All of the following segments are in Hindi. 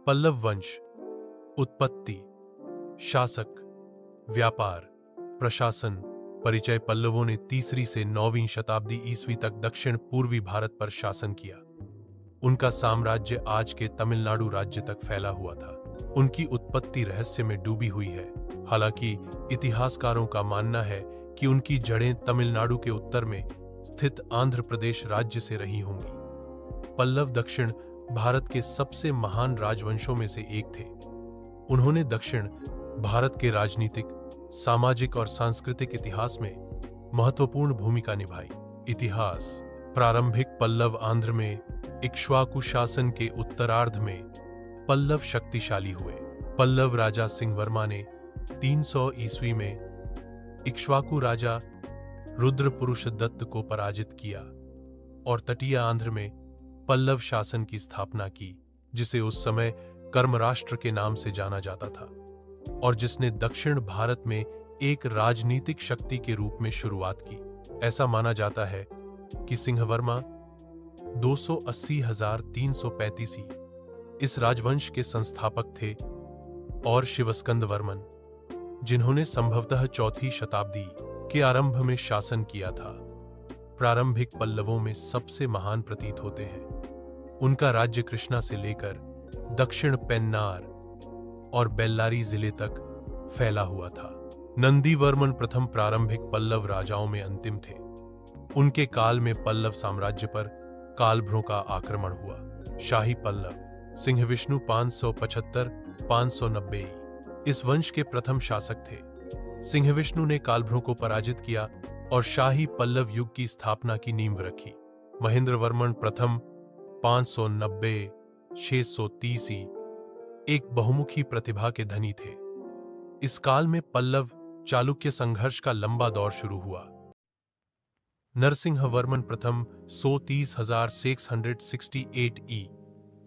पल्लव वंश। उत्पत्ति, शासक, व्यापार, प्रशासन, परिचय। पल्लवों ने 3वीं से 9वीं शताब्दी ईस्वी तक दक्षिण पूर्वी भारत पर शासन किया। उनका साम्राज्य आज के तमिलनाडु राज्य तक फैला हुआ था। उनकी उत्पत्ति रहस्य में डूबी हुई है। हालांकि इतिहासकारों का मानना है कि उनकी जड़ें तमिलनाडु के उत्तर में स्थित आंध्र प्रदेश राज्य से रही होंगी। पल्लव दक्षिण भारत के सबसे महान राजवंशों में से एक थे। उन्होंने दक्षिण भारत के राजनीतिक, सामाजिक और सांस्कृतिक इतिहास में महत्वपूर्ण भूमिका निभाई। इतिहास। प्रारंभिक पल्लव आंध्र में इक्ष्वाकु शासन के उत्तरार्ध में पल्लव शक्तिशाली हुए। पल्लव राजा सिंहवर्मा ने 300 ईस्वी में इक्ष्वाकु राजा रुद्रपुरुषदत्त को पराजित किया और तटीय आंध्र में पल्लव शासन की स्थापना की, जिसे उस समय कर्मराष्ट्र के नाम से जाना जाता था और जिसने दक्षिण भारत में एक राजनीतिक शक्ति के रूप में शुरुआत की। ऐसा माना जाता है कि सिंहवर्मा 280,335 इस राजवंश के संस्थापक थे और शिवस्कंद वर्मन, जिन्होंने संभवतः 4वीं शताब्दी के आरंभ में शासन किया था, प्रारंभिक पल्लवों में सबसे महान प्रतीत होते हैं। उनका राज्य कृष्णा से लेकर दक्षिण पेन्नार और बेल्लारी जिले तक फैला हुआ था। नंदीवर्मन प्रथम प्रारंभिक पल्लव राजाओं में अंतिम थे। उनके काल में पल्लव साम्राज्य पर कालभ्रों का आक्रमण हुआ। शाही पल्लव। सिंहविष्णु 575-590 इस वंश के प्रथम शासक थे। सिंहविष्णु ने कालभ्रों को पराजित किया और शाही पल्लव युग की स्थापना की नींव रखी। महेंद्रवर्मन प्रथम 590-630 एक बहुमुखी प्रतिभा के धनी थे। इस काल में पल्लव चालुक्य संघर्ष का लंबा दौर शुरू हुआ। नरसिंहवर्मन प्रथम 130,668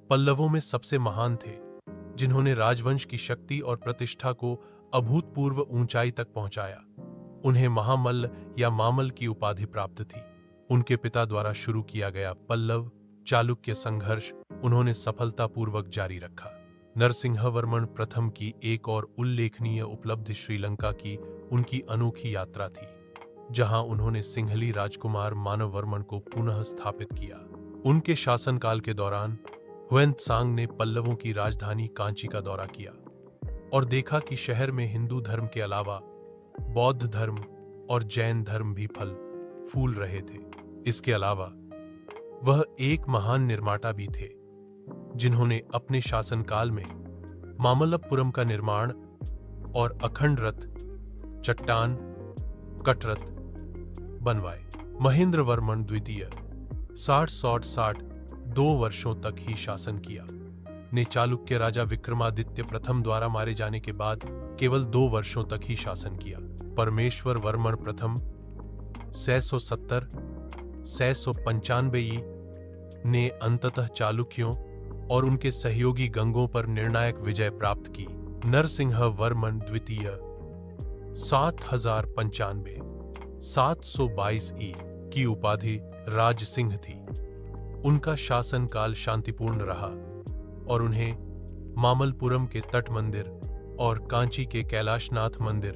पल्लवों में सबसे महान थे, जिन्होंने राजवंश की शक्ति और प्रतिष्ठा को अभूतपूर्व ऊंचाई तक पहुंचाया। उन्हें महामल्ल या मामल की उपाधि प्राप्त थी। उनके पिता द्वारा शुरू किया गया पल्लव चालुक्य संघर्ष उन्होंने सफलतापूर्वक जारी रखा। नरसिंहवर्मन प्रथम की एक और उल्लेखनीय उपलब्धि श्रीलंका की उनकी अनोखी यात्रा थी, जहां उन्होंने सिंहली राजकुमार मानववर्मन को पुनः स्थापित किया। उनके शासनकाल के दौरान हुएंत्सांग ने पल्लवों की राजधानी कांची का दौरा किया और देखा कि शहर में हिंदू धर्म के अलावा बौद्ध धर्म और जैन धर्म भी फल फूल रहे थे। इसके अलावा वह एक महान निर्माता भी थे, जिन्होंने अपने शासनकाल में मामल्लपुरम का निर्माण और अखंड रथ, चट्टान कटरथ बनवाए। महेंद्रवर्मन द्वितीय 60 2 वर्षों तक ही शासन किया, ने चालुक्य राजा विक्रमादित्य प्रथम द्वारा मारे जाने के बाद केवल 2 वर्षों तक ही शासन किया। परमेश्वर वर्मन प्रथम 670-695 ने अंततः चालुक्यों और उनके सहयोगी गंगों पर निर्णायक विजय प्राप्त की। नरसिंहवर्मन द्वितीय 7095-722 की उपाधि राज सिंह थी। उनका शासनकाल शांतिपूर्ण रहा और उन्हें मामल्लपुरम के तट मंदिर और कांची के कैलाशनाथ मंदिर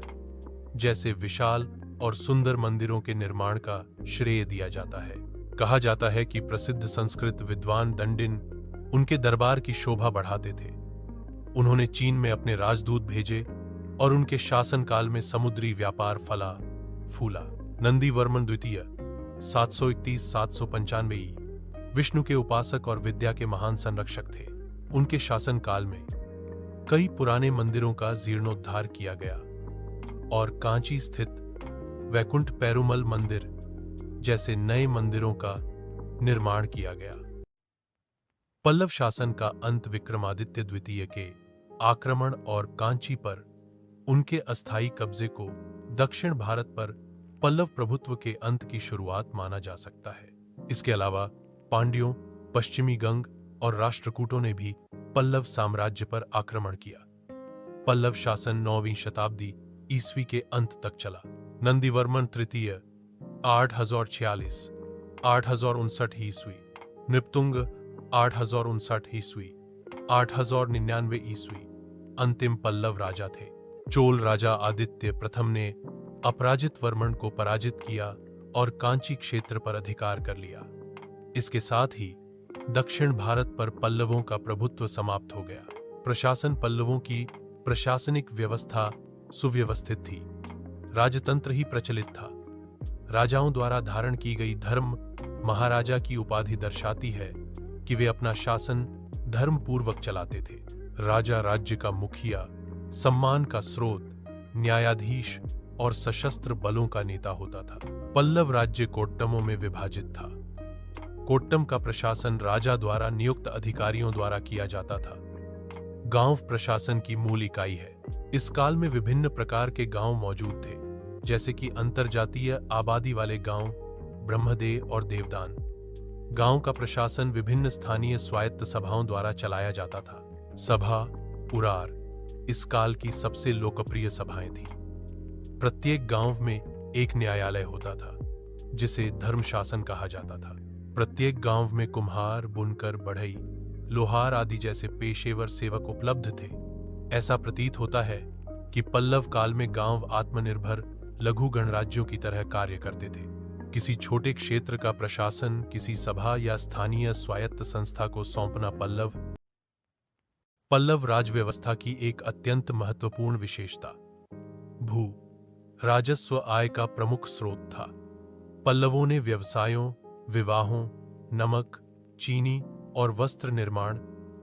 जैसे विशाल और सुंदर मंदिरों के निर्माण का श्रेय दिया जाता है। कहा जाता है कि प्रसिद्ध संस्कृत विद्वान दंडिन उनके दरबार की शोभा बढ़ाते थे। उन्होंने चीन में अपने राजदूत भेजे और उनके शासनकाल में समुद्री व्यापार फला फूला। नंदीवर्मन द्वितीय 731-795 विष्णु के उपासक और विद्या के महान संरक्षक थे। उनके शासनकाल में कई पुराने मंदिरों का जीर्णोद्धार किया गया और कांची स्थित वैकुंठ पेरुमल मंदिर जैसे नए मंदिरों का निर्माण किया गया। पल्लव शासन का अंत विक्रमादित्य द्वितीय के आक्रमण और कांची पर उनके अस्थायी कब्जे को दक्षिण भारत पर पल्लव प्रभुत्व के अंत की शुरुआत माना जा सकता है। इसके अलावा पांड्यों, पश्चिमी गंग और राष्ट्रकूटों ने भी पल्लव साम्राज्य पर आक्रमण किया। पल्लव शासन 9वीं शताब्दी ईस्वी के अंत तक चला। नंदीवर्मन तृतीय 8046-8059 ईस्वी, नृपतुंग 8059 ईस्वी, 899 ईस्वी अंतिम पल्लव राजा थे। चोल राजा आदित्य प्रथम ने अपराजित वर्मन को पराजित किया और कांची क्षेत्र पर अधिकार कर लिया। इसके साथ ही दक्षिण भारत पर पल्लवों का प्रभुत्व समाप्त हो गया। प्रशासन पल्लवों की प्रशासनिक व्यवस्था सुव्यवस्थित थी। राजतंत्र ही प्रचलित था। राजाओं द्वारा धारण की गई धर्म महाराजा की उपाधि दर्शाती है कि वे अपना शासन धर्म पूर्वक चलाते थे। राजा राज्य का मुखिया, सम्मान का स्रोत, न्यायाधीश और सशस्त्र बलों का नेता होता था। पल्लव राज्य कोट्टमों में विभाजित था। कोट्टम का प्रशासन राजा द्वारा नियुक्त अधिकारियों द्वारा किया जाता था। गांव प्रशासन की मूल इकाई है। इस काल में विभिन्न प्रकार के गांव मौजूद थे, जैसे कि अंतरजातीय आबादी वाले गांव, ब्रह्मदेव और देवदान। गांव का प्रशासन विभिन्न स्थानीय स्वायत्त सभाओं द्वारा चलाया जाता था। सभा, उरार इस काल की सबसे लोकप्रिय सभाएं थीं। प्रत्येक गांव में एक न्यायालय होता था, जिसे धर्मशासन कहा जाता था। प्रत्येक गांव में कुम्हार, बुनकर, बढ़ई, लोहार आदि जैसे पेशेवर सेवक उपलब्ध थे। ऐसा प्रतीत होता है कि पल्लव काल में गांव आत्मनिर्भर लघु गणराज्यों की तरह कार्य करते थे। किसी छोटे क्षेत्र का प्रशासन किसी सभा या स्थानीय स्वायत्त संस्था को सौंपना पल्लव राजव्यवस्था की एक अत्यंत महत्वपूर्ण विशेषता। भू राजस्व आय का प्रमुख स्रोत था। पल्लवों ने व्यवसायों, विवाहों, नमक, चीनी और वस्त्र निर्माण,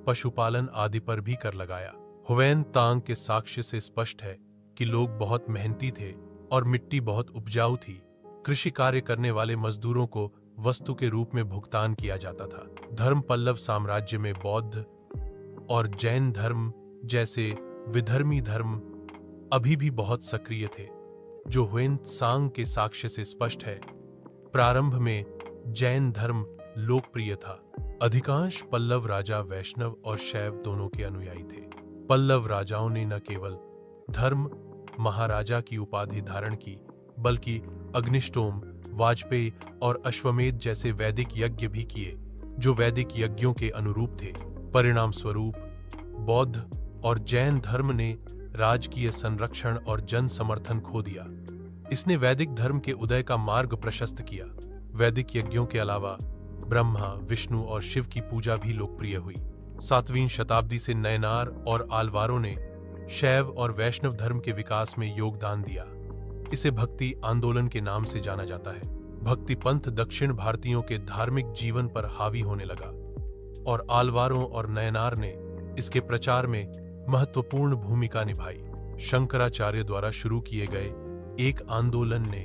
पशुपालन आदि पर भी कर लगाया। हुवैन तांग के साक्ष्य से स्पष्ट है कि लोग बहुत मेहनती थे और मिट्टी बहुत उपजाऊ थी। कृषि कार्य करने वाले मजदूरों को वस्तु के रूप में भुगतान किया जाता था। धर्म पल्लव साम्राज्य में बौद्ध और जैन धर्म जैसे विधर्मी धर्म अभी भी बहुत सक्रिय थे, जो हुएन त्सांग के साक्ष्य से स्पष्ट है। प्रारंभ में जैन धर्म लोकप्रिय था। अधिकांश पल्लव राजा वैष्णव और शैव दोनों के अनुयायी थे। पल्लव राजाओं ने न केवल धर्म महाराजा की उपाधि धारण की, बल्कि अग्निष्टोम, वाजपेयी और अश्वमेध जैसे वैदिक यज्ञ भी किए, जो वैदिक यज्ञों के अनुरूप थे। परिणाम स्वरूप बौद्ध और जैन धर्म ने राजकीय संरक्षण और जन समर्थन खो दिया। इसने वैदिक धर्म के उदय का मार्ग प्रशस्त किया। वैदिक यज्ञों के अलावा ब्रह्मा, विष्णु और शिव की पूजा भी लोकप्रिय हुई। 7वीं शताब्दी से नयनार और आलवारों ने शैव और वैष्णव धर्म के विकास में योगदान दिया। इसे भक्ति आंदोलन के नाम से जाना जाता है। भक्ति पंथ दक्षिण भारतीयों के धार्मिक जीवन पर हावी होने लगा और आलवारों और नयनार ने इसके प्रचार में महत्वपूर्ण भूमिका निभाई। शंकराचार्य द्वारा शुरू किए गए एक आंदोलन ने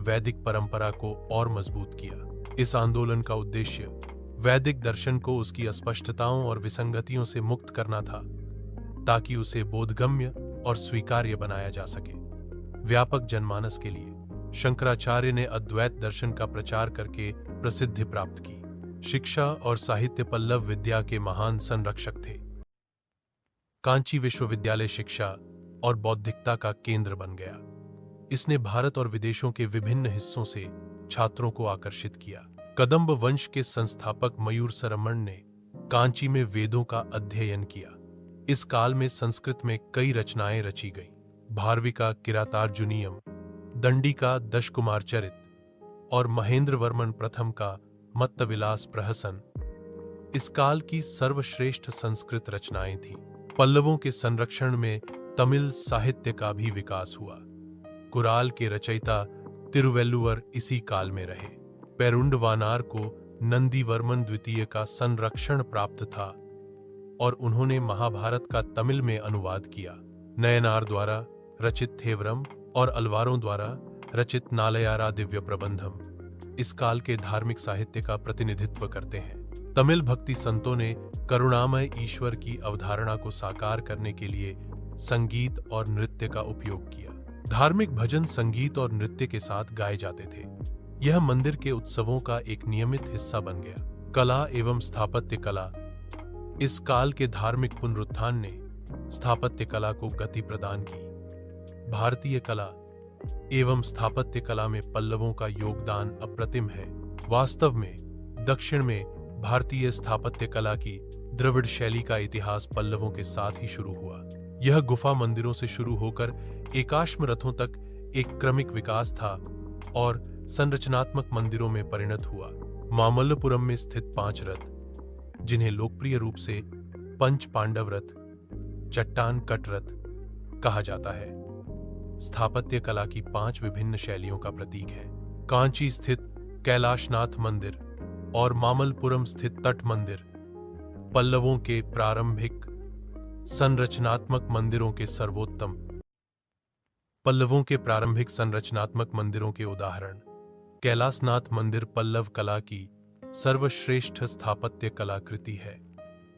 वैदिक परंपरा को और मजबूत किया। इस आंदोलन का उद्देश्य वैदिक दर्शन को उसकी अस्पष्टताओं और विसंगतियों से मुक्त करना था, ताकि उसे बोधगम्य और स्वीकार्य बनाया जा सके। व्यापक जनमानस के लिए शंकराचार्य ने अद्वैत दर्शन का प्रचार करके प्रसिद्धि प्राप्त की। शिक्षा और साहित्य पल्लव विद्या के महान संरक्षक थे। कांची विश्वविद्यालय शिक्षा और बौद्धिकता का केंद्र बन गया। इसने भारत और विदेशों के विभिन्न हिस्सों से छात्रों को आकर्षित किया। कदंब वंश के संस्थापक मयूर सरमण ने कांची में वेदों का अध्ययन किया। इस काल में संस्कृत में कई रचनाएं रची गईं। भारवी का किरातार्जुनीयम, दंडी का दशकुमार चरित और महेंद्र वर्मन प्रथम का मत्तविलास प्रहसन इस काल की सर्वश्रेष्ठ संस्कृत रचनाएं थीं। पल्लवों के संरक्षण में तमिल साहित्य का भी विकास हुआ। कुराल के रचयिता तिरुवेल्लुवर इसी काल में रहे। पेरुंडवानार को नंदीवर्मन द्वितीय का संरक्षण प्राप्त था और उन्होंने महाभारत का तमिल में अनुवाद किया। नयनार द्वारा रचित थेवरम और अलवारों द्वारा रचित नालयारा दिव्य प्रबंधम इस काल के धार्मिक साहित्य का प्रतिनिधित्व करते हैं। तमिल भक्ति संतों ने करुणामय ईश्वर की अवधारणा को साकार करने के लिए संगीत और नृत्य का उपयोग किया। धार्मिक भजन संगीत और नृत्य के साथ गाए जाते थे। यह मंदिर के उत्सवों का एक नियमित हिस्सा बन गया। कला एवं स्थापत्य कला इस काल के धार्मिक पुनरुत्थान ने स्थापत्य कला को गति प्रदान की। भारतीय कला एवं स्थापत्य कला में पल्लवों का योगदान अप्रतिम है। वास्तव में दक्षिण में भारतीय स्थापत्य कला की द्रविड़ शैली का इतिहास पल्लवों के साथ ही शुरू हुआ। यह गुफा मंदिरों से शुरू होकर एकाश्म रथों तक एक क्रमिक विकास था और संरचनात्मक मंदिरों में परिणत हुआ। मामल्लपुरम में स्थित 5 रथ, जिन्हें लोकप्रिय रूप से पंच पांडव रथ, चट्टान कट रथ कहा जाता है, स्थापत्य कला की 5 विभिन्न शैलियों का प्रतीक है। कांची स्थित कैलाशनाथ मंदिर और मामल्लपुरम स्थित तट मंदिर पल्लवों के प्रारंभिक संरचनात्मक मंदिरों के मंदिरों के उदाहरण। कैलाशनाथ मंदिर पल्लव कला की सर्वश्रेष्ठ स्थापत्य कलाकृति है।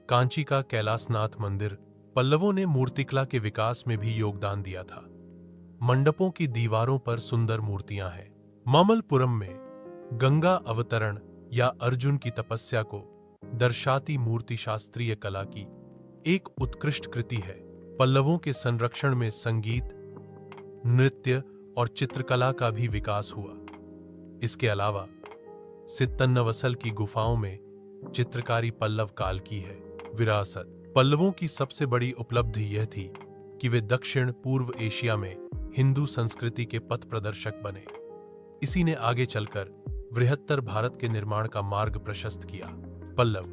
कांची का कैलाशनाथ मंदिर पल्लवों ने मूर्तिकला के विकास में भी योगदान दिया था। मंडपों की दीवारों पर सुंदर मूर्तियां हैं। मामल्लपुरम में गंगा अवतरण या अर्जुन की तपस्या को दर्शाती मूर्ति शास्त्रीय कला की एक उत्कृष्ट कृति है। पल्लवों के संरक्षण में संगीत, नृत्य और चित्रकला का भी विकास हुआ। इसके अलावा सित्तन्नवसल की गुफाओं में चित्रकारी पल्लव काल की है। विरासत। पल्लवों की सबसे बड़ी उपलब्धि यह थी कि वे दक्षिण पूर्व एशिया में हिंदू संस्कृति के पथ प्रदर्शक बने। इसी ने आगे चलकर बृहत्तर भारत के निर्माण का मार्ग प्रशस्त किया। पल्लव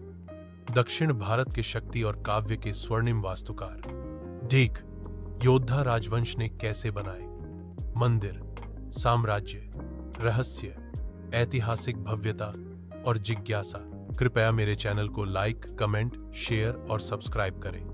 दक्षिण भारत के शक्ति और काव्य के स्वर्णिम वास्तुकार। देख, योद्धा राजवंश ने कैसे बनाए मंदिर, साम्राज्य, रहस्य, ऐतिहासिक भव्यता और जिज्ञासा। कृपया मेरे चैनल को लाइक, कमेंट, शेयर और सब्सक्राइब करें।